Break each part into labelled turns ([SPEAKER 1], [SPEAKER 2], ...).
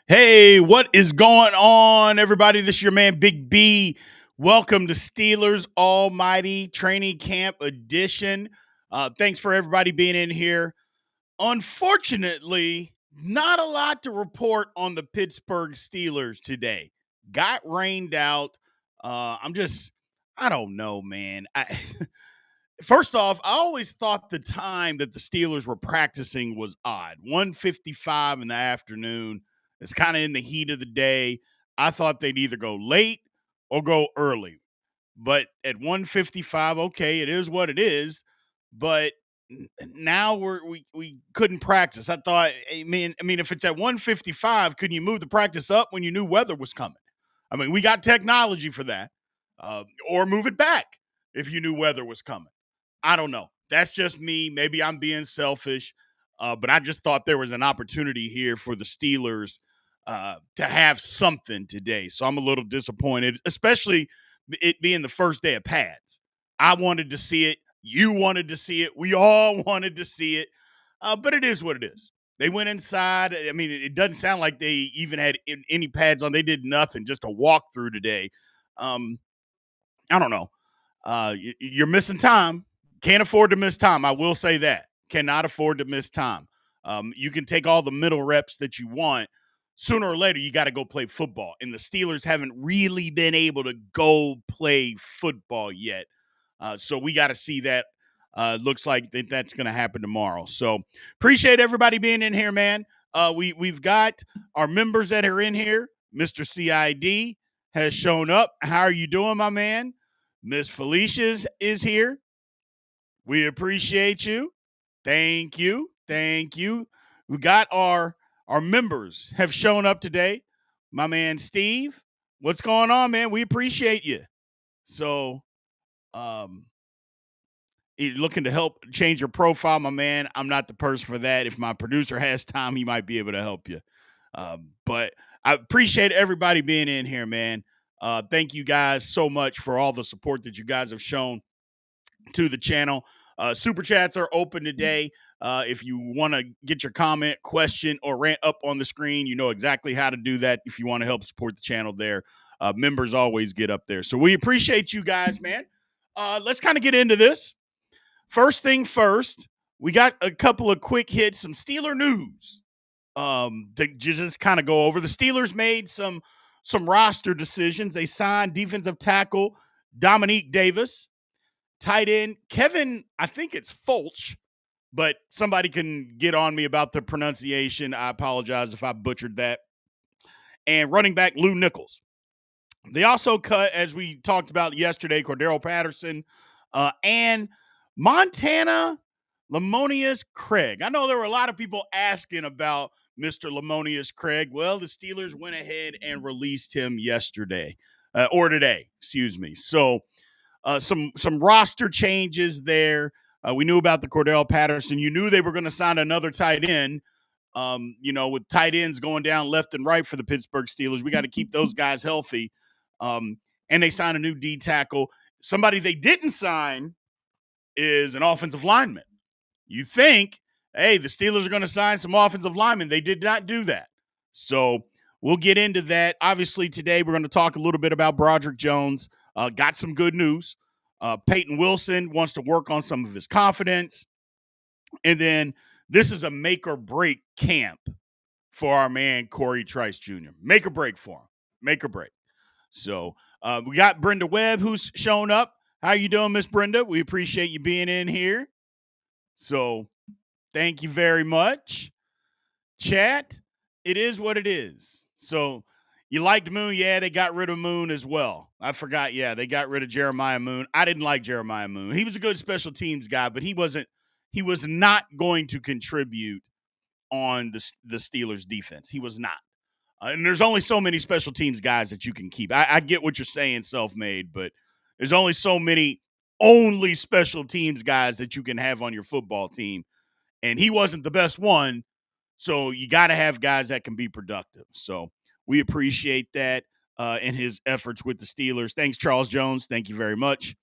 [SPEAKER 1] Hey, what is going on, everybody? This is your man, Big B. Welcome to Steelers Almighty Training Camp Edition. Thanks for everybody being in here. Unfortunately, not a lot to report on the Pittsburgh Steelers today. Got rained out. I don't know, man. First off, I always thought the time that the Steelers were practicing was odd. 1:55 in the afternoon. It's kind of in the heat of the day. I thought they'd either go late or go early. But at 1:55, okay, it is what it is. But now we couldn't practice. I mean, if it's at 1:55, couldn't you move the practice up when you knew weather was coming? I mean, we got technology for that. Or move it back if you knew weather was coming. I don't know. That's just me. Maybe I'm being selfish, but I just thought there was an opportunity here for the Steelers to have something today. So I'm a little disappointed, especially it being the first day of pads. I wanted to see it. You wanted to see it. We all wanted to see it, but it is what it is. They went inside. I mean, it doesn't sound like they even had any pads on. They did nothing, just a walkthrough today. Um, I don't know. You're missing time. Can't afford to miss time. I will say that. Cannot afford to miss time. You can take all the middle reps that you want. Sooner or later, you got to go play football. And the Steelers haven't really been able to go play football yet. So we got to see that. Looks like that's going to happen tomorrow. So appreciate everybody being in here, man. We've got our members that are in here. Mr. CID has shown up. How are you doing, my man? Miss Felicia is here. We appreciate you. Thank you. Thank you. We got our members have shown up today. My man Steve, what's going on, man? We appreciate you. So, you're looking to help change your profile, my man. I'm not the person for that. If my producer has time, he might be able to help you. But I appreciate everybody being in here, man. Thank you guys so much for all the support that you guys have shown to the channel. Super chats are open today. If you want to get your comment, question, or rant up on the screen, you know exactly how to do that. If you want to help support the channel there, members always get up there. So we appreciate you guys, man. Let's kind of get into this. First thing first, we got a couple of quick hits, some Steeler news. To just kind of go over. The Steelers made some roster decisions. They signed defensive tackle Dominique Davis, tight end Kevin, I think it's Fulch, but somebody can get on me about the pronunciation. I apologize if I butchered that. And running back Lou Nichols. They also cut, as we talked about yesterday, Cordero Patterson and Montana Lamonius Craig. I know there were a lot of people asking about Mr. Lamonius Craig. Well, the Steelers went ahead and released him yesterday or today, excuse me. So some roster changes there. We knew about the Cordell Patterson. You knew they were going to sign another tight end. With tight ends going down left and right for the Pittsburgh Steelers, we got to keep those guys healthy. And they signed a new D tackle. Somebody they didn't sign is an offensive lineman. You think, hey, the Steelers are going to sign some offensive linemen. They did not do that. So we'll get into that. Obviously, today we're going to talk a little bit about Broderick Jones. Got some good news. Peyton Wilson wants to work on some of his confidence. And then this is a make or break camp for our man, Corey Trice Jr. Make or break for him. Make or break. So we got Brenda Webb who's shown up. How you doing, Miss Brenda? We appreciate you being in here. So thank you very much. Chat, it is what it is. So you liked Moon? Yeah, they got rid of Moon as well. I forgot. Yeah, they got rid of Jeremiah Moon. I didn't like Jeremiah Moon. He was a good special teams guy, but he was not going to contribute on the Steelers defense. He was not. And there's only so many special teams guys that you can keep. I get what you're saying, self-made, but there's only so many only special teams guys that you can have on your football team. And he wasn't the best one. So you got to have guys that can be productive. So we appreciate that in his efforts with the Steelers. Thanks, Charles Jones. Thank you very much.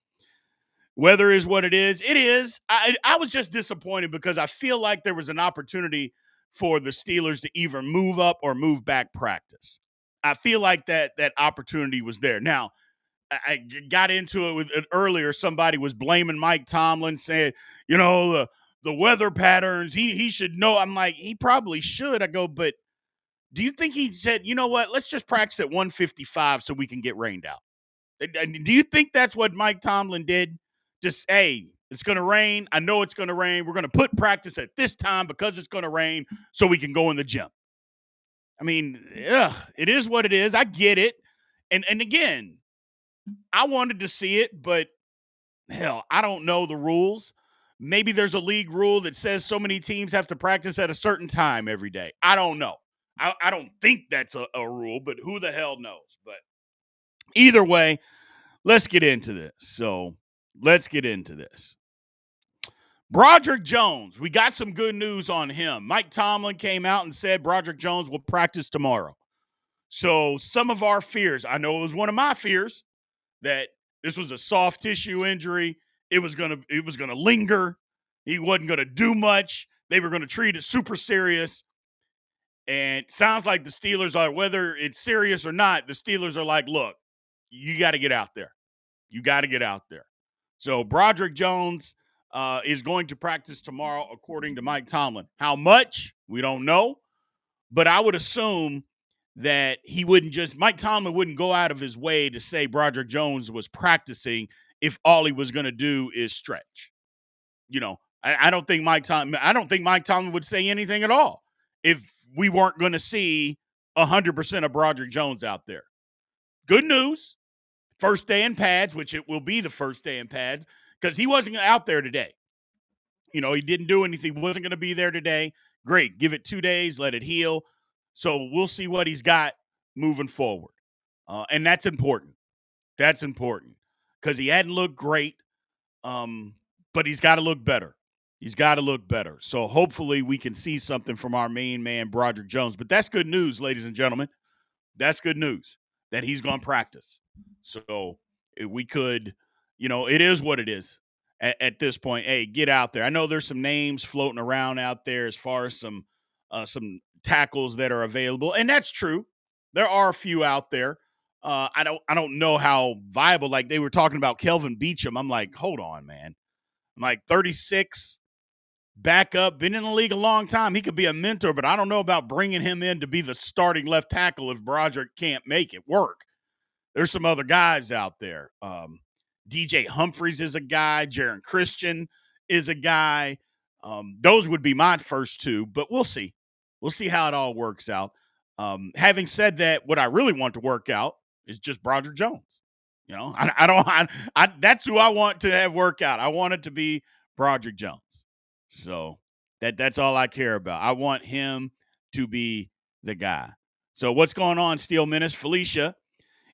[SPEAKER 1] Weather is what it is. It is. I was just disappointed because I feel like there was an opportunity for the Steelers to either move up or move back practice. I feel like that opportunity was there. Now, I got into it with it earlier. Somebody was blaming Mike Tomlin, saying, the weather patterns. He should know. I'm like, he probably should. I go, but do you think he said, you know what? Let's just practice at 155 so we can get rained out? Do you think that's what Mike Tomlin did? Just, hey, it's going to rain. I know it's going to rain. We're going to put practice at this time because it's going to rain so we can go in the gym. I mean, it is what it is. I get it. And again, I wanted to see it, but hell, I don't know the rules. Maybe there's a league rule that says so many teams have to practice at a certain time every day. I don't know. I don't think that's a rule, but who the hell knows? But either way, let's get into this. So let's get into this. Broderick Jones, we got some good news on him. Mike Tomlin came out and said Broderick Jones will practice tomorrow. So some of our fears, I know it was one of my fears, that this was a soft tissue injury. It was gonna linger. He wasn't gonna do much. They were gonna treat it super serious. And it sounds like the Steelers are, whether it's serious or not, the Steelers are like, look, you got to get out there. You got to get out there. So Broderick Jones is going to practice tomorrow, according to Mike Tomlin. How much? We don't know. But I would assume that Mike Tomlin wouldn't go out of his way to say Broderick Jones was practicing if all he was going to do is stretch. I don't think Mike Tomlin would say anything at all if we weren't going to see 100% of Broderick Jones out there. Good news. First day in pads, which it will be the first day in pads, because he wasn't out there today. He didn't do anything. Wasn't going to be there today. Great. Give it 2 days. Let it heal. So we'll see what he's got moving forward. And that's important. That's important because he hadn't looked great, but he's got to look better. He's got to look better. So hopefully we can see something from our main man, Broderick Jones. But that's good news, ladies and gentlemen. That's good news that he's going to practice. So we could, it is what it is at this point. Hey, get out there. I know there's some names floating around out there as far as some tackles that are available, and that's true. There are a few out there. I don't know how viable. Like they were talking about Kelvin Beachum. I'm like, hold on, man. I'm like 36, back up, been in the league a long time. He could be a mentor, but I don't know about bringing him in to be the starting left tackle if Broderick can't make it work. There's some other guys out there. DJ Humphries is a guy. Jaron Christian is a guy. Those would be my first two, but we'll see. We'll see how it all works out. Having said that, what I really want to work out is just Broderick Jones. That's who I want to have work out. I want it to be Broderick Jones. So that's all I care about. I want him to be the guy. So what's going on, Steel Menace? Felicia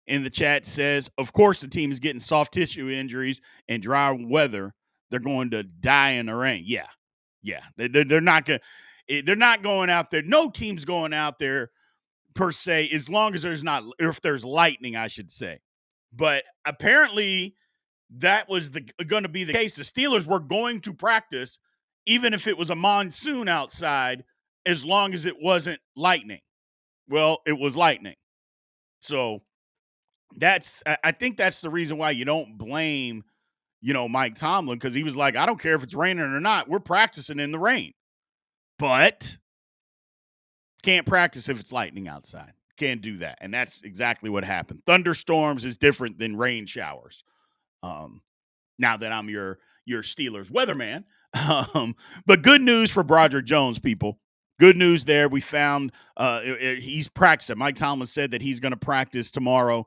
[SPEAKER 1] in the chat says, of course the team is getting soft tissue injuries and dry weather. They're going to die in the rain. Yeah. They're not going out there. No team's going out there per se, as long as if there's lightning, I should say. But apparently that was going to be the case. The Steelers were going to practice even if it was a monsoon outside, as long as it wasn't lightning. Well, it was lightning. So I think that's the reason why you don't blame, Mike Tomlin, because he was like, I don't care if it's raining or not. We're practicing in the rain. But can't practice if it's lightning outside. Can't do that. And that's exactly what happened. Thunderstorms is different than rain showers. Now that I'm your Steelers weatherman. But good news for Broderick Jones, people. Good news there. We found he's practicing. Mike Tomlin said that he's going to practice tomorrow.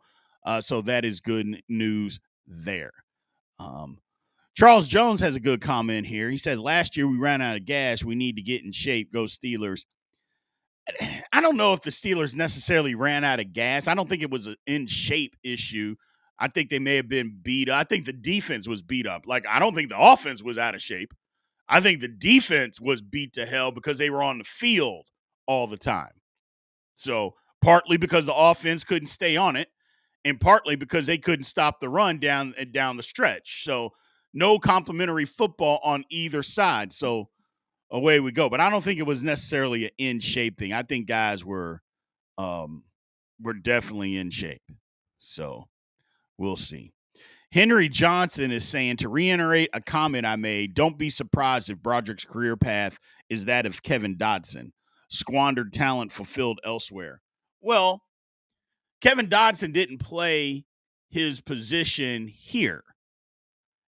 [SPEAKER 1] So that is good news there. Charles Jones has a good comment here. He said, last year we ran out of gas. We need to get in shape. Go Steelers. I don't know if the Steelers necessarily ran out of gas. I don't think it was an in shape issue. I think they may have been beat up. I think the defense was beat up. Like, I don't think the offense was out of shape. I think the defense was beat to hell because they were on the field all the time. So partly because the offense couldn't stay on it, and partly because they couldn't stop the run down the stretch. So no complimentary football on either side. So away we go. But I don't think it was necessarily an in shape thing. I think guys um were definitely in shape. So we'll see. Henry Johnson is saying, to reiterate a comment I made, don't be surprised if Broderick's career path is that of Kevin Dotson. Squandered talent fulfilled elsewhere. Well, Kevin Dotson didn't play his position here.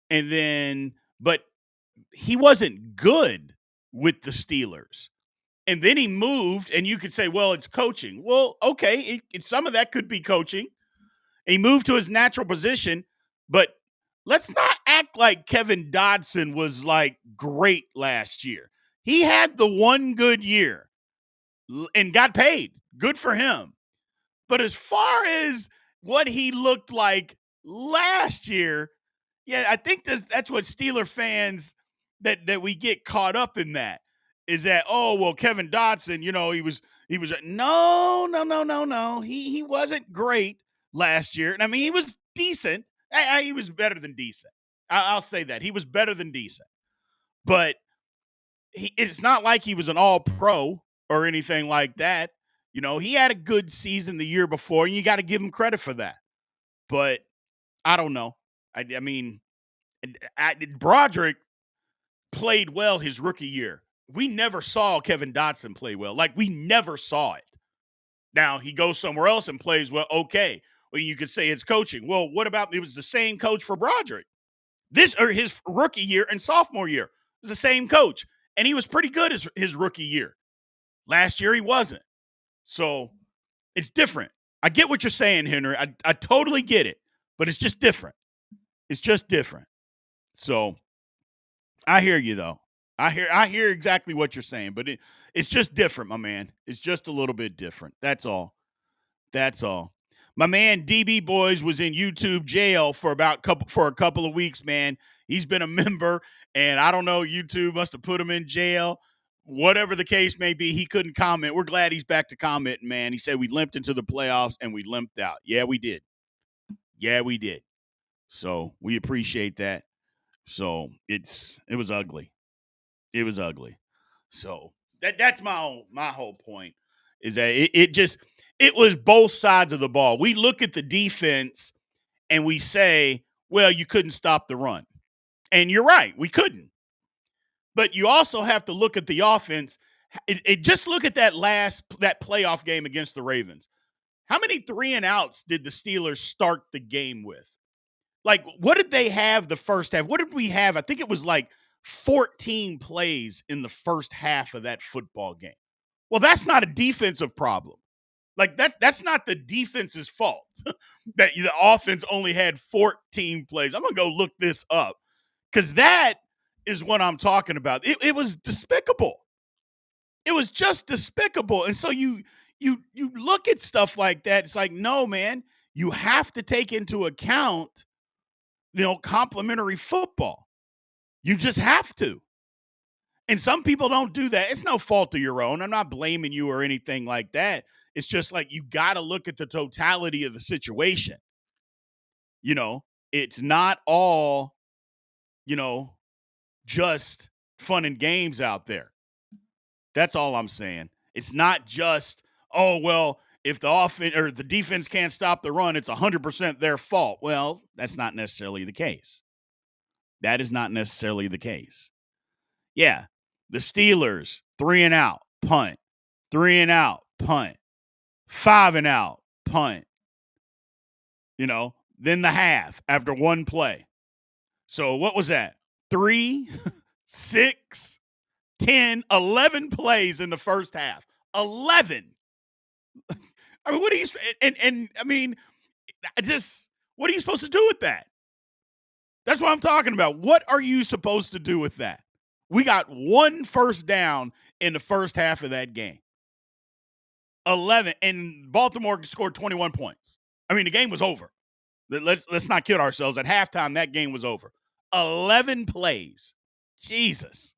[SPEAKER 1] And then, but he wasn't good with the Steelers. And then he moved, and you could say, well, it's coaching. Well, okay, some of that could be coaching. He moved to his natural position, but let's not act like Kevin Dotson was like great last year. He had the one good year and got paid. Good for him. But as far as what he looked like last year, yeah, I think that's what Steeler fans that we get caught up in that is that, oh, well, Kevin Dotson, he was no. He wasn't great last year. And I mean, he was decent. He was better than decent. I'll say that. He was better than decent. But it's not like he was an all pro or anything like that. He had a good season the year before, and you got to give him credit for that. But I don't know. I mean, Broderick played well his rookie year. We never saw Kevin Dotson play well. Like, we never saw it. Now, he goes somewhere else and plays well. Okay. Well, you could say it's coaching. Well, what about it was the same coach for Broderick? His rookie year and sophomore year. It was the same coach. And he was pretty good his rookie year. Last year, he wasn't. So it's different. I get what you're saying, Henry. I totally get it. But it's just different. It's just different. So I hear you, though. I hear exactly what you're saying, but it's just different, my man. It's just a little bit different. That's all. That's all. My man DB Boys was in YouTube jail for a couple of weeks, man. He's been a member, and I don't know, YouTube must have put him in jail. Whatever the case may be, he couldn't comment. We're glad he's back to commenting, man. He said we limped into the playoffs and we limped out. Yeah, we did. Yeah, we did. So we appreciate that. So it was ugly. It was ugly. So that's my whole point is that it was both sides of the ball. We look at the defense and we say, well, you couldn't stop the run. And you're right, we couldn't. But you also have to look at the offense. Just look at that playoff game against the Ravens. How many 3-and-outs did the Steelers start the game with? Like, what did they have the first half? What did we have? I think it was like 14 plays in the first half of that football game. Well, that's not a defensive problem. Like, that's not the defense's fault that the offense only had 14 plays. I'm going to go look this up because that is what I'm talking about. It was despicable. It was just despicable. And so you look at stuff like that. It's like, no, man, you have to take into account, complimentary football. You just have to. And some people don't do that. It's no fault of your own. I'm not blaming you or anything like that. It's just like you got to look at the totality of the situation. It's not all, just fun and games out there. That's all I'm saying. It's not just, oh, well, if the offense or the defense can't stop the run, it's 100% their fault. Well, that's not necessarily the case. That is not necessarily the case. Yeah, the Steelers, 3-and-out, punt. 3-and-out, punt. 5-and-out, punt. Then the half after one play. So what was that? 3, 6, 10, 11 plays in the first half. 11. I mean, what are you what are you supposed to do with that? That's what I'm talking about. What are you supposed to do with that? We got one first down in the first half of that game. 11, and Baltimore scored 21 points. I mean, the game was over. Let's not kid ourselves. At halftime, that game was over. 11 plays. Jesus.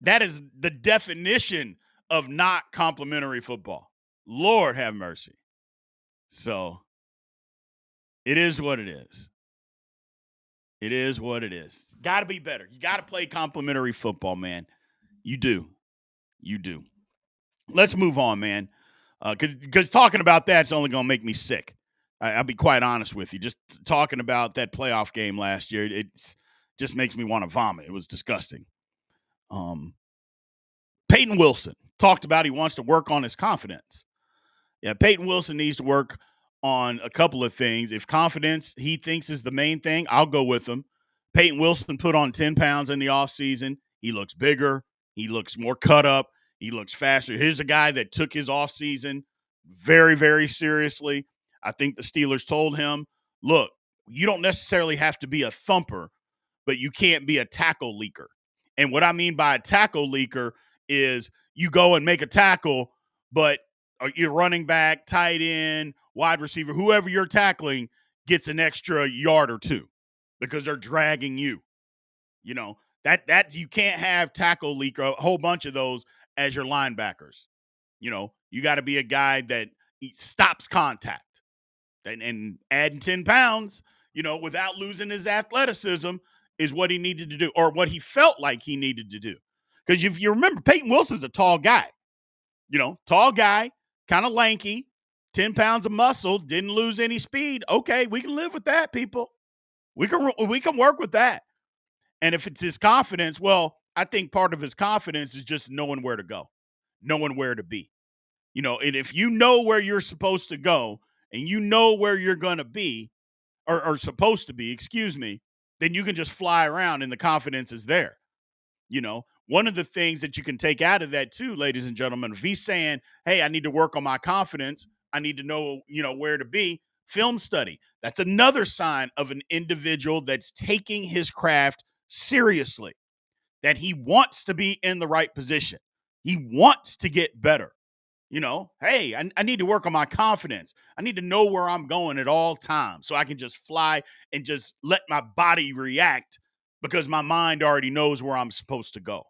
[SPEAKER 1] That is the definition of not complimentary football. Lord have mercy. So it is what it is. It is what it is. Got to be better. You got to play complimentary football, man. You do. You do. Let's move on, man. Because talking about that's only going to make me sick. I'll be quite honest with you. Just talking about that playoff game last year, it just makes me want to vomit. It was disgusting. Um, Peyton Wilson talked about he wants to work on his confidence. Yeah, Peyton Wilson needs to work on a couple of things. If confidence he thinks is the main thing, I'll go with him. Peyton Wilson put on 10 pounds in the offseason. He looks bigger. He looks more cut up. He looks faster. Here's a guy that took his offseason very, very seriously. I think the Steelers told him, look, you don't necessarily have to be a thumper, but you can't be a tackle leaker. And what I mean by a tackle leaker is you go and make a tackle, but your running back, tight end, wide receiver, whoever you're tackling gets an extra yard or two because they're dragging you. You know, that you can't have tackle leak, a whole bunch of those as your linebackers. You know, you got to be a guy that stops contact and adding 10 pounds, without losing his athleticism is what he needed to do, or what he felt like he needed to do. Because if you remember, Peyton Wilson's a tall guy, tall guy, kind of lanky, 10 pounds of muscle, didn't lose any speed. Okay, we can live with that, people. We can work with that. And if it's his confidence, well, I think part of his confidence is just knowing where to go, knowing where to be. And if you know where you're supposed to go and you know where you're going to be, or supposed to be, excuse me, then you can just fly around and the confidence is there. One of the things that you can take out of that too, ladies and gentlemen, if he's saying, hey, I need to work on my confidence, I need to know, where to be, film study. That's another sign of an individual that's taking his craft seriously, that he wants to be in the right position. He wants to get better. Hey, I need to work on my confidence. I need to know where I'm going at all times so I can just fly and just let my body react because my mind already knows where I'm supposed to go.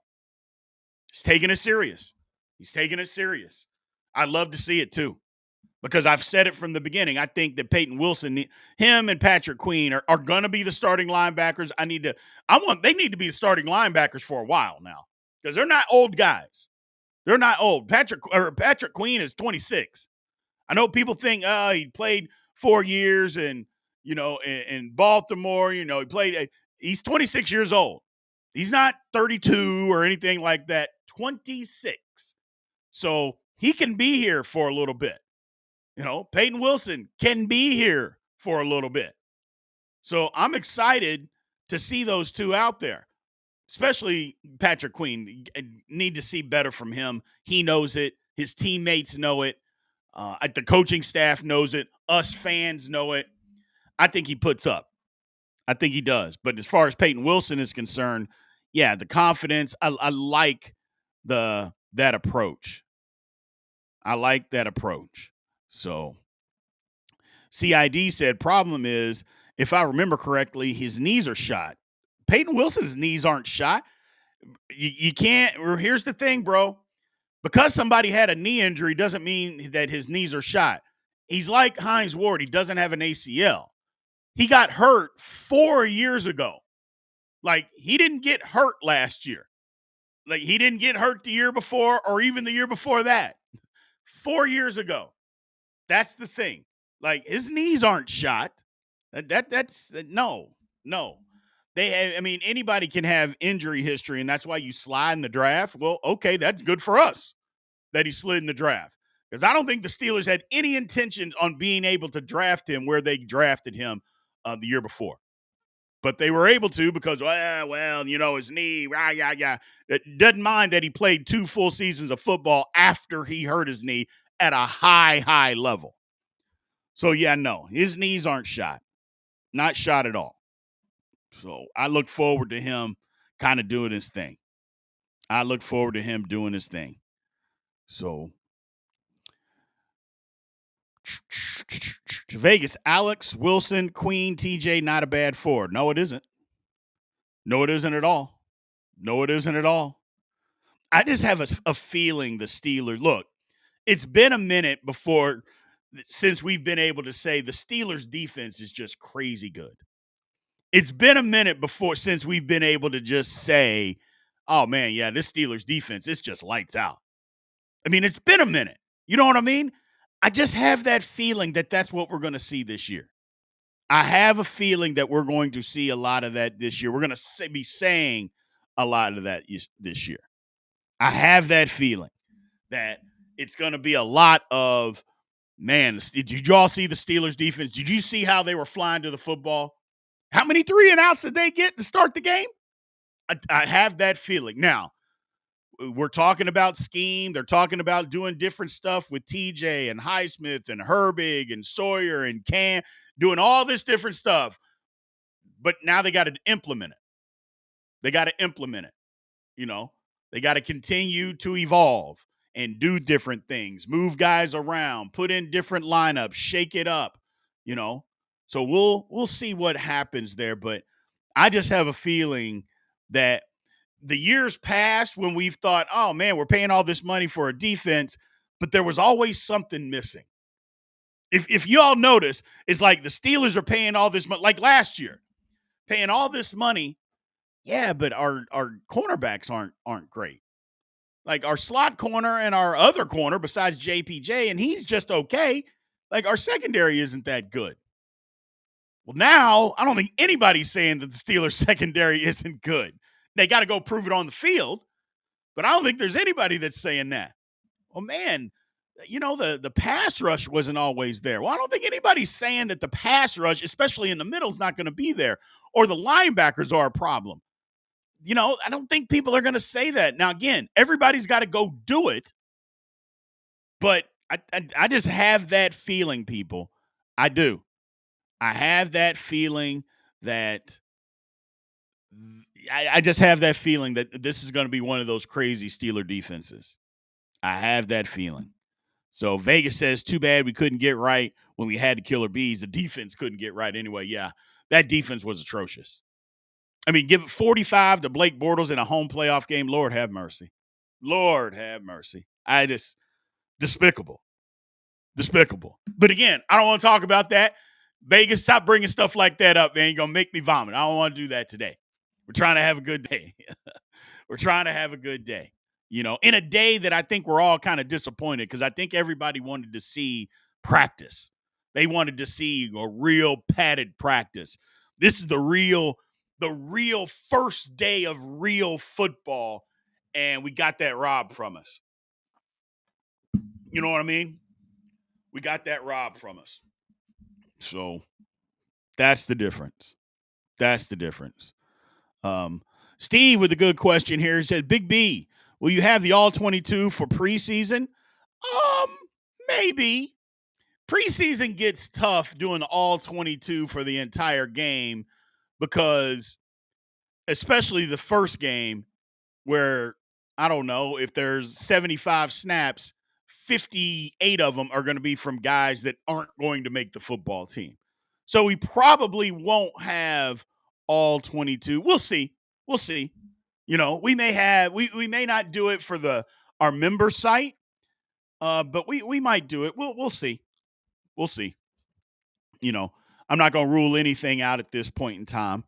[SPEAKER 1] He's taking it serious. He's taking it serious. I love to see it too, because I've said it from the beginning. I think that Peyton Wilson, him and Patrick Queen are going to be the starting linebackers. They need to be the starting linebackers for a while now, because they're not old guys. They're not old. Patrick Queen is 26. I know people think, he played 4 years and, in Baltimore, he's 26 years old. He's not 32 or anything like that. 26. So he can be here for a little bit. Peyton Wilson can be here for a little bit. So I'm excited to see those two out there. Especially Patrick Queen. Need to see better from him. He knows it. His teammates know it. The coaching staff knows it. Us fans know it. I think he puts up. I think he does. But as far as Peyton Wilson is concerned, yeah, the confidence, I like that approach. I like that approach. So CID said, problem is, if I remember correctly, his knees are shot. Peyton Wilson's knees aren't shot. You can't. Here's the thing, bro. Because somebody had a knee injury doesn't mean that his knees are shot. He's like Hines Ward. He doesn't have an ACL. He got hurt 4 years ago. Like, he didn't get hurt last year. Like, he didn't get hurt the year before or even the year before that. 4 years ago. That's the thing. Like, his knees aren't shot. That's no. Anybody can have injury history, and that's why you slide in the draft. Well, okay, that's good for us that he slid in the draft, because I don't think the Steelers had any intentions on being able to draft him where they drafted him the year before. But they were able to because, his knee, It doesn't mind that he played 2 full seasons of football after he hurt his knee at a high level. So, yeah, no, his knees aren't shot. Not shot at all. So I look forward to him kind of doing his thing. So Vegas, Alex, Wilson, Queen, TJ, not a bad forward. No, it isn't. No, it isn't at all. I just have a feeling the Steelers, look, it's been a minute since we've been able to say the Steelers defense is just crazy good. It's been a minute since we've been able to just say oh man, yeah, this Steelers defense, it's just lights out. I mean, it's been a minute. You know what I mean? I just have that feeling that that's what we're going to see this year. I have a feeling that we're going to see a lot of that this year. We're going to be saying a lot of that this year. I have that feeling that it's going to be a lot of, man, did you all see the Steelers defense? Did you see how they were flying to the football? How many 3-and-outs did they get to start the game? I have that feeling. Now, we're talking about scheme. They're talking about doing different stuff with TJ and Highsmith and Herbig and Sawyer and Cam, doing all this different stuff. But now they got to implement it. They got to implement it. You know, they got to continue to evolve and do different things, move guys around, put in different lineups, shake it up, you know. So we'll see what happens there. But I just have a feeling that the years past when we've thought, oh man, we're paying all this money for a defense, but there was always something missing. If you all notice, it's like the Steelers are paying all this money, like last year, paying all this money. Yeah, but our cornerbacks aren't great. Like our slot corner and our other corner, besides JPJ, and he's just okay. Like our secondary isn't that good. Well, now I don't think anybody's saying that the Steelers secondary isn't good. They got to go prove it on the field, but I don't think there's anybody that's saying that. Well, man, you know, the pass rush wasn't always there. Well, I don't think anybody's saying that the pass rush, especially in the middle, is not going to be there, or the linebackers are a problem. You know, I don't think people are going to say that. Now, again, everybody's got to go do it, but I just have that feeling, people. I do. I have that feeling that I just have that feeling that this is going to be one of those crazy Steeler defenses. I have that feeling. So Vegas says, too bad we couldn't get right when we had the killer bees. The defense couldn't get right anyway. Yeah, that defense was atrocious. I mean, give it 45 to Blake Bortles in a home playoff game. Lord have mercy. Lord have mercy. I just, despicable. Despicable. But again, I don't want to talk about that. Vegas, stop bringing stuff like that up, man. You're going to make me vomit. I don't want to do that today. We're trying to have a good day. We're trying to have a good day. You know, in a day that I think we're all kind of disappointed because I think everybody wanted to see practice. They wanted to see a real padded practice. This is the real first day of real football, and we got that robbed from us. You know what I mean? We got that robbed from us. So that's the difference. That's the difference. Steve with a good question here. He said, Big B, will you have the all 22 for preseason? Maybe. Preseason gets tough doing the all 22 for the entire game because especially the first game where I don't know if there's 75 snaps, 58 of them are going to be from guys that aren't going to make the football team. So we probably won't have all 22. We'll see. We'll see. You know, we may not do it for our member site, but we might do it. We'll see. We'll see. You know, I'm not going to rule anything out at this point in time.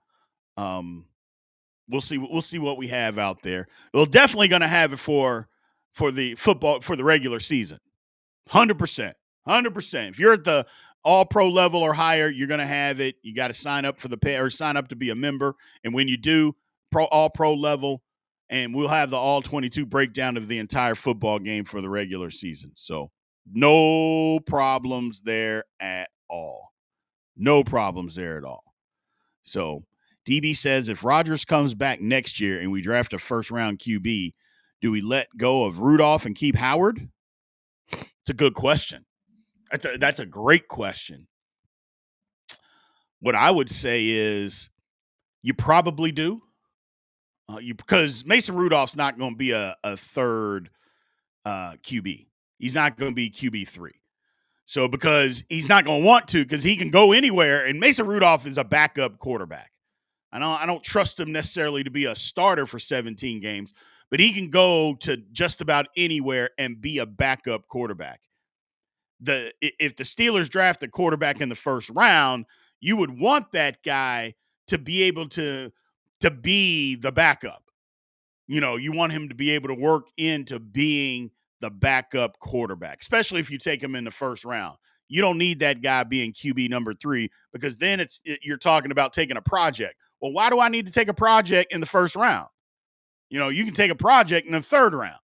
[SPEAKER 1] We'll see. We'll see what we have out there. We're definitely going to have it for the football for the regular season. 100%. 100%. If you're at the all pro level or higher, you're going to have it. You got to sign up for the pay or sign up to be a member. And when you do all pro level, and we'll have the all 22 breakdown of the entire football game for the regular season. So no problems there at all. No problems there at all. So DB says if Rodgers comes back next year and we draft a first round QB, do we let go of Rudolph and keep Howard? It's a good question. That's a great question. What I would say is you probably do. Because Mason Rudolph's not going to be a third QB. He's not going to be QB3. So because he's not going to want to because he can go anywhere, and Mason Rudolph is a backup quarterback. I don't trust him necessarily to be a starter for 17 games, but he can go to just about anywhere and be a backup quarterback. If the Steelers draft a quarterback in the first round, you would want that guy to be able to be the backup. You want him to be able to work into being the backup quarterback, especially if you take him in the first round. You don't need that guy being QB number 3 because then you're talking about taking a project. Well, why do I need to take a project in the first round? You can take a project in the third round.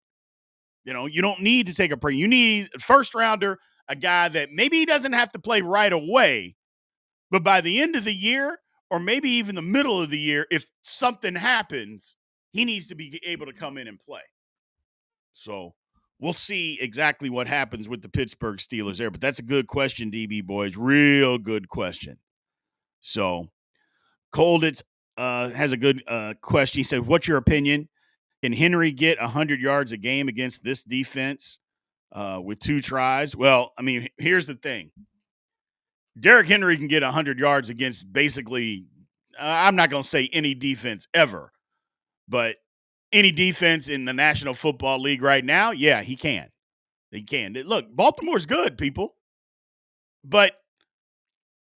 [SPEAKER 1] You don't need to take you need a first rounder, a guy that maybe he doesn't have to play right away, but by the end of the year, or maybe even the middle of the year, if something happens, he needs to be able to come in and play. So we'll see exactly what happens with the Pittsburgh Steelers there. But that's a good question, DB boys. Real good question. So Colditz has a good question. He said, what's your opinion? Can Henry get 100 yards a game against this defense with 2 tries? Well, I mean, here's the thing. Derrick Henry can get 100 yards against basically, I'm not going to say any defense ever, but any defense in the National Football League right now, yeah, he can. He can. Look, Baltimore's good, people. But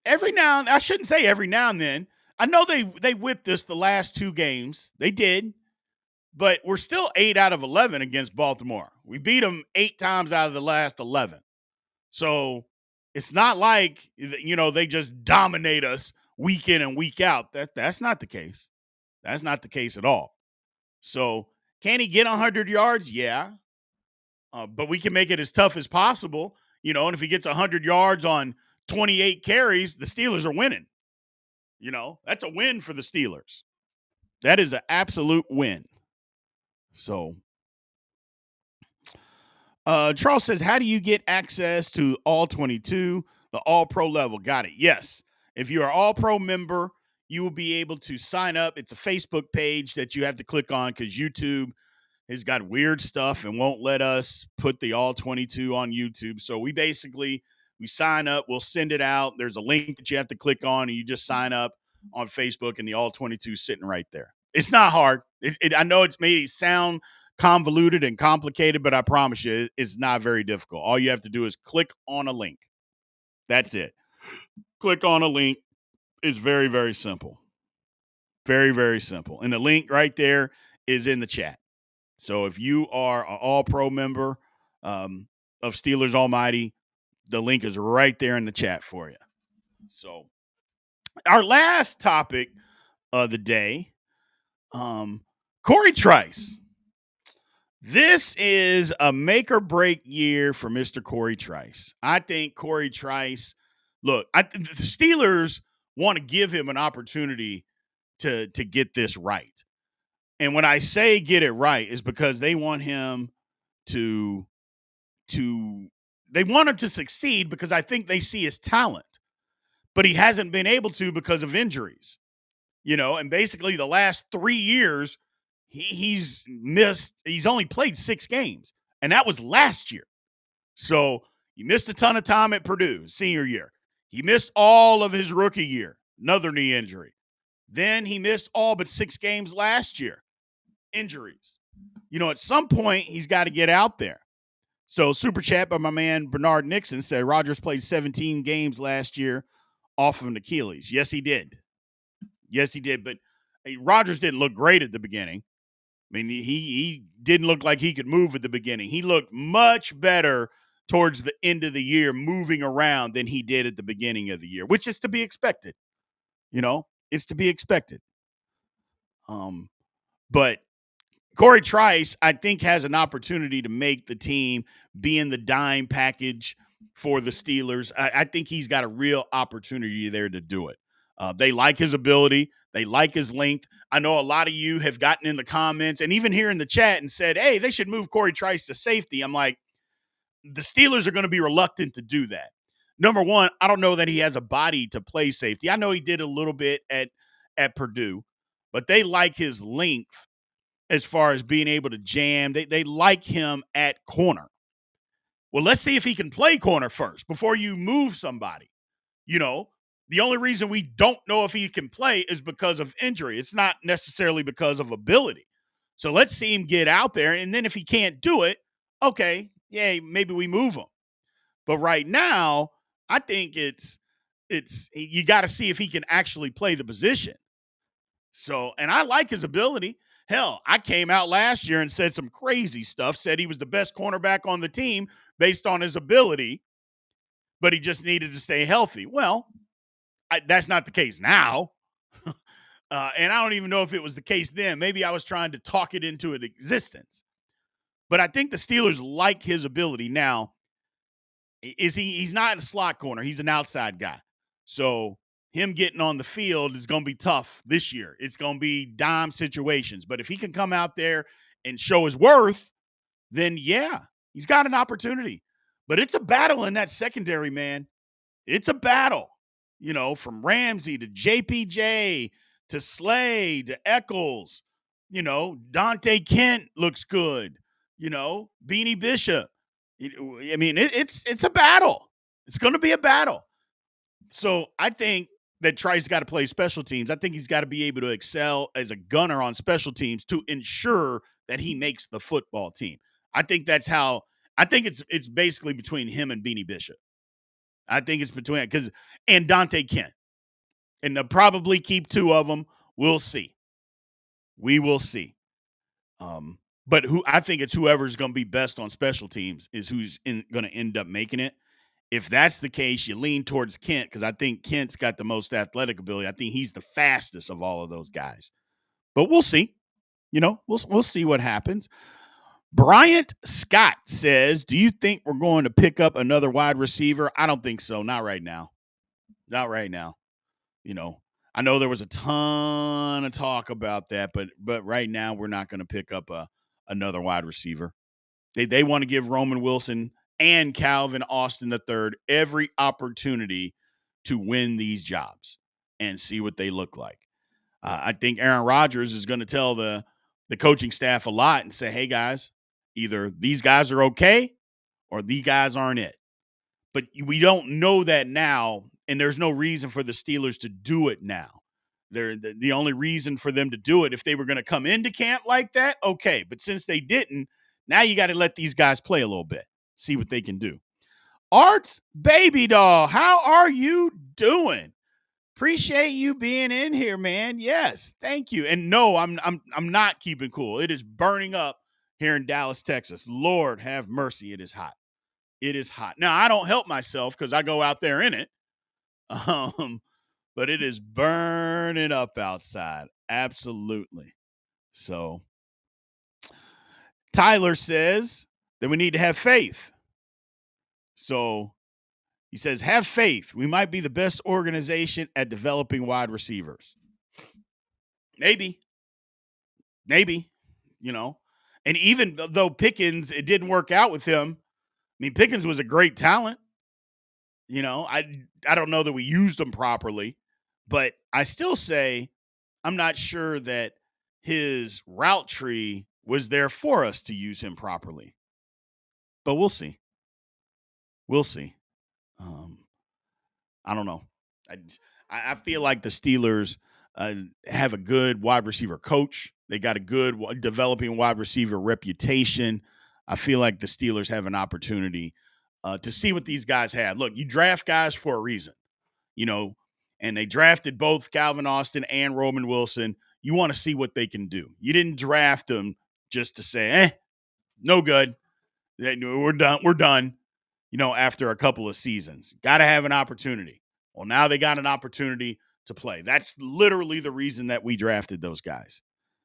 [SPEAKER 1] I shouldn't say every now and then. I know they whipped us the last 2 games. They did. But we're still 8 out of 11 against Baltimore. We beat them 8 times out of the last 11. So it's not like, they just dominate us week in and week out. That's not the case. That's not the case at all. So can he get 100 yards? Yeah. But we can make it as tough as possible, and if he gets 100 yards on 28 carries, the Steelers are winning. That's a win for the Steelers. That is an absolute win. So Charles says, how do you get access to all 22, the all-pro level? Got it. Yes. If you're an all-pro member, you will be able to sign up. It's a Facebook page that you have to click on because YouTube has got weird stuff and won't let us put the all 22 on YouTube. So we sign up, we'll send it out. There's a link that you have to click on, and you just sign up on Facebook, and the all 22 is sitting right there. It's not hard. I know it's made it sound convoluted and complicated, but I promise you, it's not very difficult. All you have to do is click on a link. That's it. Click on a link. It's very, very simple. Very, very simple. And the link right there is in the chat. So if you are an all-pro member of Steelers Almighty, the link is right there in the chat for you. So our last topic of the day, Corey Trice. This is a make or break year for Mr. Corey Trice. I think Corey Trice, the Steelers want to give him an opportunity to get this right. And when I say get it right is because they want him to succeed because I think they see his talent. But he hasn't been able to because of injuries. And basically the last 3 years he's only played 6 games, and that was last year. So he missed a ton of time at Purdue senior year. He missed all of his rookie year, another knee injury. Then he missed all but 6 games last year. Injuries. At some point, he's got to get out there. So super chat by my man Bernard Nixon said Rodgers played 17 games last year off of an Achilles. Yes, he did. But Rodgers didn't look great at the beginning. I mean, he didn't look like he could move at the beginning. He looked much better towards the end of the year moving around than he did at the beginning of the year, which is to be expected. It's to be expected. But Corey Trice, I think, has an opportunity to make the team be in the dime package for the Steelers. I think he's got a real opportunity there to do it. They like his ability. They like his length. I know a lot of you have gotten in the comments and even here in the chat and said, hey, they should move Corey Trice to safety. I'm like, the Steelers are going to be reluctant to do that. Number one, I don't know that he has a body to play safety. I know he did a little bit at Purdue, but they like his length as far as being able to jam. They like him at corner. Well, let's see if he can play corner first before you move somebody. The only reason we don't know if he can play is because of injury. It's not necessarily because of ability. So let's see him get out there. And then if he can't do it, okay, yeah, maybe we move him. But right now, I think it's you got to see if he can actually play the position. So, and I like his ability. Hell, I came out last year and said some crazy stuff, said he was the best cornerback on the team based on his ability, but he just needed to stay healthy. Well, that's not the case now. And I don't even know if it was the case then. Maybe I was trying to talk it into an existence. But I think the Steelers like his ability. Now, he's not a slot corner. He's an outside guy. So him getting on the field is going to be tough this year. It's going to be dime situations. But if he can come out there and show his worth, then yeah, he's got an opportunity. But it's a battle in that secondary, man. It's a battle, from Ramsey to JPJ to Slay to Eccles. Dante Kent looks good. Beanie Bishop. I mean, it's a battle. It's going to be a battle. So I think that Trice got to play special teams. I think he's got to be able to excel as a gunner on special teams to ensure that he makes the football team. I think that's how. I think it's basically between him and Beanie Bishop. I think it's between and Dante Kent, and they'll probably keep two of them. We'll see. We will see. But I think it's whoever's going to be best on special teams is who's going to end up making it. If that's the case, you lean towards Kent because I think Kent's got the most athletic ability. I think he's the fastest of all of those guys. But we'll see. We'll see what happens. Bryant Scott says, do you think we're going to pick up another wide receiver? I don't think so. Not right now. Not right now. I know there was a ton of talk about that, but right now we're not going to pick up another wide receiver. They want to give Roman Wilson and Calvin Austin III every opportunity to win these jobs and see what they look like. I think Aaron Rodgers is going to tell the coaching staff a lot and say, hey, guys, either these guys are okay or these guys aren't it. But we don't know that now, and there's no reason for the Steelers to do it now. The only reason for them to do it, if they were going to come into camp like that, okay. But since they didn't, now you got to let these guys play a little bit, see what they can do. Art's baby doll, how are you doing? Appreciate you being in here, man. Yes, thank you. And no, I'm not keeping cool. It is burning up here in Dallas, Texas. Lord have mercy, it is hot. It is hot. Now, I don't help myself because I go out there in it. But it is burning up outside. Absolutely. So Tyler says that we need to have faith. So he says, have faith. We might be the best organization at developing wide receivers. Maybe. And even though Pickens, it didn't work out with him. I mean, Pickens was a great talent. I don't know that we used him properly, but I still say I'm not sure that his route tree was there for us to use him properly. But we'll see. We'll see. I don't know. I feel like the Steelers have a good wide receiver coach. They got a good developing wide receiver reputation. I feel like the Steelers have an opportunity to see what these guys have. Look, you draft guys for a reason, and they drafted both Calvin Austin and Roman Wilson. You want to see what they can do. You didn't draft them just to say, no good. We're done. We're done, after a couple of seasons. Got to have an opportunity. Well, now they got an opportunity to play. That's literally the reason that we drafted those guys.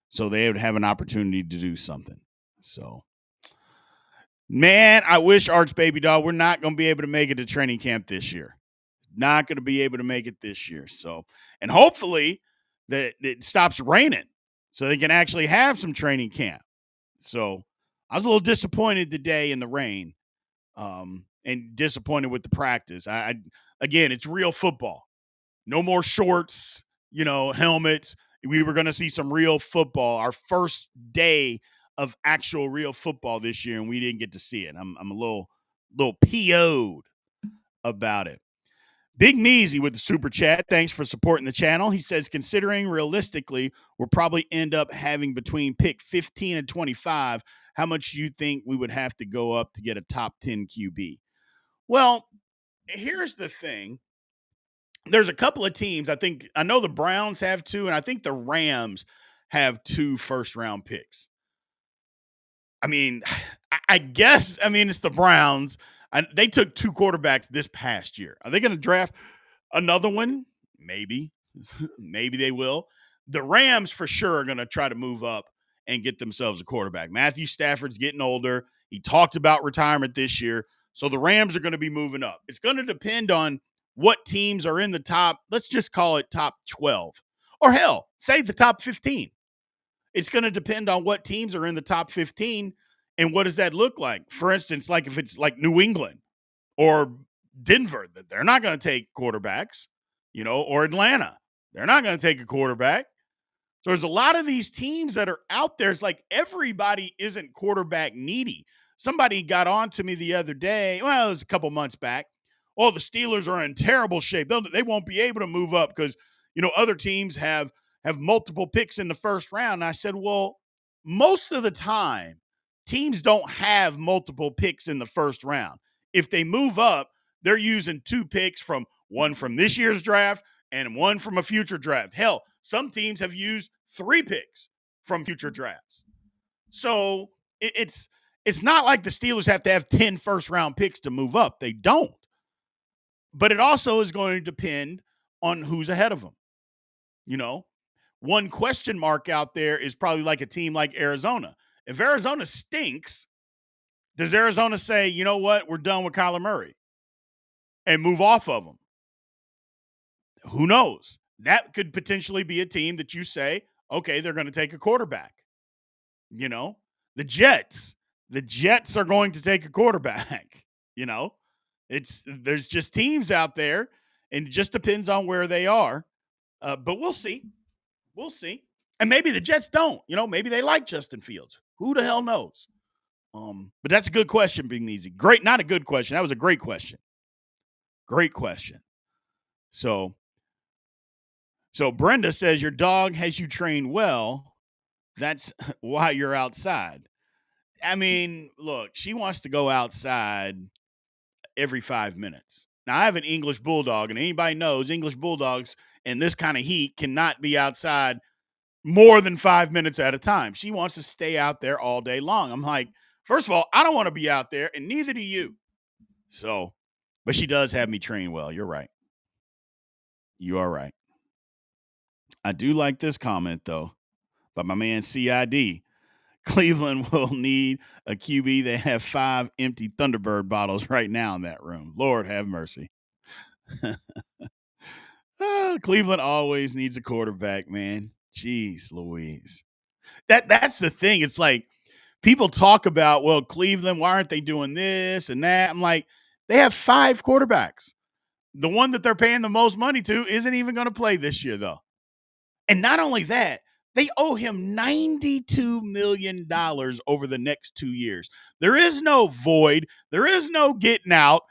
[SPEAKER 1] So they would have an opportunity to do something. So, man, I wish Arch Baby Doll, we're not going to be able to make it to training camp this year. Not going to be able to make it this year. So, and hopefully that it stops raining so they can actually have some training camp. So I was a little disappointed today in the rain and disappointed with the practice. Again, it's real football. No more shorts, helmets. We were going to see some real football. Our first day of actual real football this year, and we didn't get to see it. I'm a little PO'd about it. Big Measy with the super chat. Thanks for supporting the channel. He says, considering realistically, we'll probably end up having between pick 15 and 25. How much do you think we would have to go up to get a top 10 QB? Well, here's the thing. There's a couple of teams. I know the Browns have two, and I think the Rams have 2 first round picks? I mean, I guess, I mean, it's the Browns. They took 2 quarterbacks this past year. Are they going to draft another one? Maybe. Maybe they will. The Rams for sure are going to try to move up and get themselves a quarterback. Matthew Stafford's getting older. He talked about retirement this year. So the Rams are going to be moving up. It's going to depend on what teams are in the top, let's just call it top 12. Or hell, say the top 15. It's going to depend on what teams are in the top 15 and what does that look like. For instance, like if it's like New England or Denver, they're not going to take quarterbacks, or Atlanta. They're not going to take a quarterback. So there's a lot of these teams that are out there. It's like everybody isn't quarterback needy. Somebody got on to me the other day. Well, it was a couple months back. Oh, the Steelers are in terrible shape. They won't be able to move up because, other teams have multiple picks in the first round. And I said, well, most of the time, teams don't have multiple picks in the first round. If they move up, they're using 2 picks from one from this year's draft and one from a future draft. Hell, some teams have used 3 picks from future drafts. So it's not like the Steelers have to have 10 first-round picks to move up. They don't. But it also is going to depend on who's ahead of them. One question mark out there is probably like a team like Arizona. If Arizona stinks, does Arizona say, you know what, we're done with Kyler Murray and move off of him? Who knows? That could potentially be a team that you say, okay, they're going to take a quarterback. The Jets are going to take a quarterback. There's just teams out there, and it just depends on where they are. But we'll see. We'll see. And maybe the Jets don't. Maybe they like Justin Fields. Who the hell knows? But that's a good question, being easy. Great, not a good question. That was a great question. Great question. So Brenda says, your dog has you trained well. That's why you're outside. I mean, look, she wants to go outside every 5 minutes. Now, I have an English bulldog, and anybody knows English bulldogs in this kind of heat cannot be outside more than 5 minutes at a time. She wants to stay out there all day long. I'm like, first of all, I don't want to be out there, and neither do you. So, but she does have me trained well. You're right. You are right. I do like this comment, though, by my man CID. Cleveland will need a QB. They have 5 empty Thunderbird bottles right now in that room. Lord have mercy. Cleveland always needs a quarterback, man. Jeez Louise. That's the thing. It's like people talk about, well, Cleveland, why aren't they doing this and that? I'm like, they have 5 quarterbacks. The one that they're paying the most money to isn't even going to play this year, though. And not only that, they owe him $92 million over the next 2 years. There is no void. There is no getting out.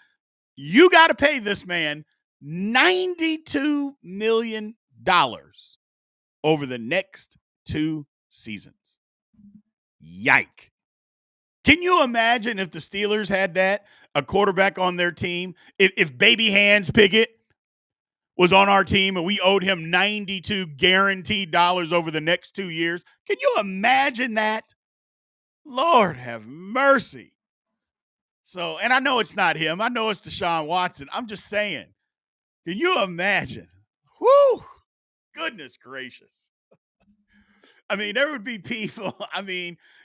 [SPEAKER 1] You got to pay this man $92 million over the next 2 seasons. Yike. Can you imagine if the Steelers had a quarterback on their team? If Baby Hands Pickett was on our team and we owed him $92 guaranteed over the next 2 years. Can you imagine that? Lord have mercy. So, and I know it's not him. I know it's Deshaun Watson. I'm just saying, can you imagine? Whoo, goodness gracious. I mean, there would be people,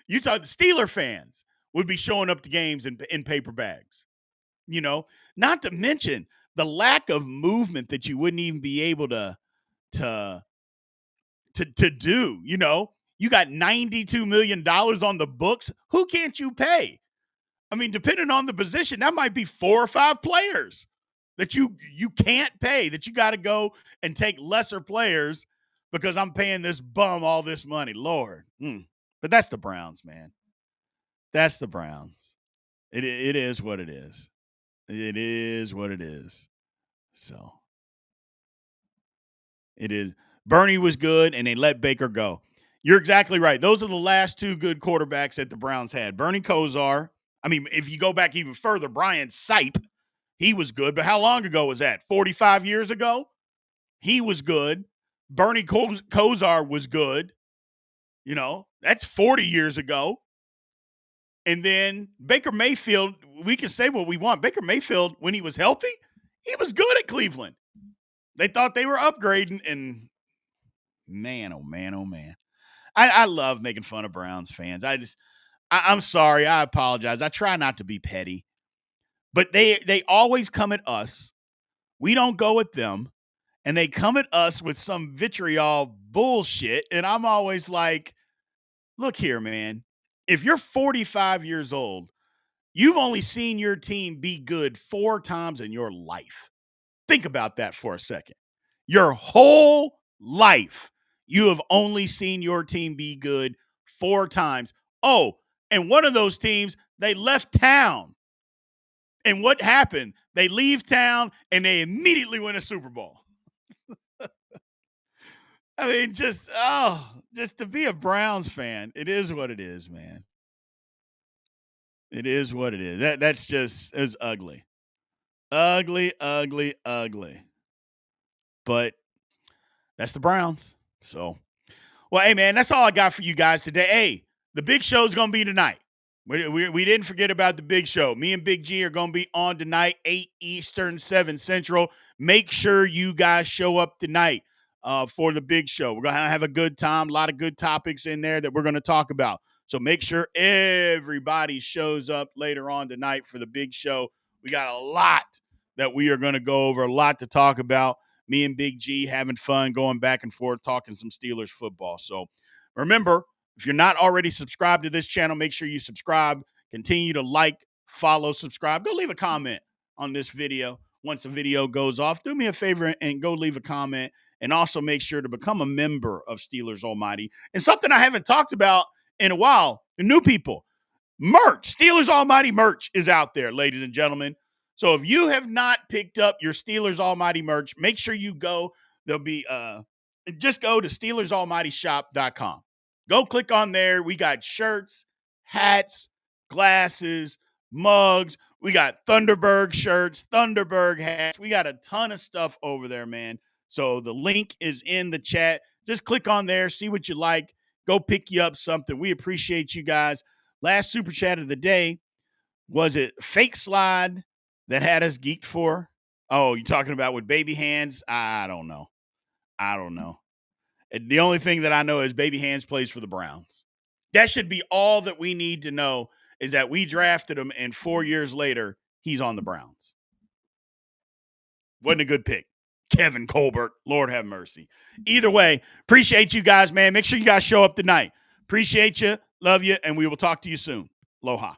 [SPEAKER 1] you talk the Steeler fans would be showing up to games in paper bags, not to mention the lack of movement that you wouldn't even be able to do. You got $92 million on the books. Who can't you pay? I mean, depending on the position, that might be 4 or 5 players that you can't pay, that you got to go and take lesser players because I'm paying this bum all this money. Lord. But that's the Browns, man. That's the Browns. It is what it is. It is what it is. So it is. Bernie was good, and they let Baker go. You're exactly right. Those are the last 2 good quarterbacks that the Browns had. Bernie Kosar. I mean, if you go back even further, Brian Sipe, he was good. But how long ago was that? 45 years ago? He was good. Bernie Kosar was good. That's 40 years ago. And then Baker Mayfield, we can say what we want. Baker Mayfield, when he was healthy, he was good at Cleveland. They thought they were upgrading, and man, oh man, oh man. I love making fun of Browns fans. I'm sorry. I apologize. I try not to be petty, but they always come at us. We don't go at them, and they come at us with some vitriol bullshit. And I'm always like, look here, man. If you're 45 years old, you've only seen your team be good 4 times in your life. Think about that for a second. Your whole life, you have only seen your team be good 4 times. Oh, and one of those teams, they left town. And what happened? They leave town and they immediately win a Super Bowl. I mean, just to be a Browns fan, it is what it is, man. It is what it is. That's just it's ugly. Ugly, ugly, ugly. But that's the Browns. So, well, hey, man, that's all I got for you guys today. Hey, the big show's going to be tonight. We didn't forget about the big show. Me and Big G are going to be on tonight, 8 Eastern, 7 Central. Make sure you guys show up tonight for the big show. We're going to have a good time, a lot of good topics in there that we're going to talk about. So make sure everybody shows up later on tonight for the big show. We got a lot that we are going to go over, a lot to talk about. Me and Big G having fun, going back and forth, talking some Steelers football. So remember, if you're not already subscribed to this channel, make sure you subscribe. Continue to like, follow, subscribe. Go leave a comment on this video. Once the video goes off, do me a favor and go leave a comment. And also make sure to become a member of Steelers Almighty. And something I haven't talked about in a while, the new people, merch. Steelers Almighty merch is out there, ladies and gentlemen. So if you have not picked up your Steelers Almighty merch, make sure you go. There'll be just go to SteelersAlmightyShop.com. Go click on there. We got shirts, hats, glasses, mugs. We got Thunderbird shirts, Thunderbird hats. We got a ton of stuff over there, man. So the link is in the chat. Just click on there, see what you like. Go pick you up something. We appreciate you guys. Last super chat of the day. Was it Fake Slide that had us geeked for? Oh, you're talking about with baby hands? I don't know. And the only thing that I know is Baby Hands plays for the Browns. That should be all that we need to know, is that we drafted him, and 4 years later, he's on the Browns. Wasn't a good pick. Kevin Colbert, Lord have mercy. Either way, appreciate you guys, man. Make sure you guys show up tonight. Appreciate you, love you, and we will talk to you soon. Aloha.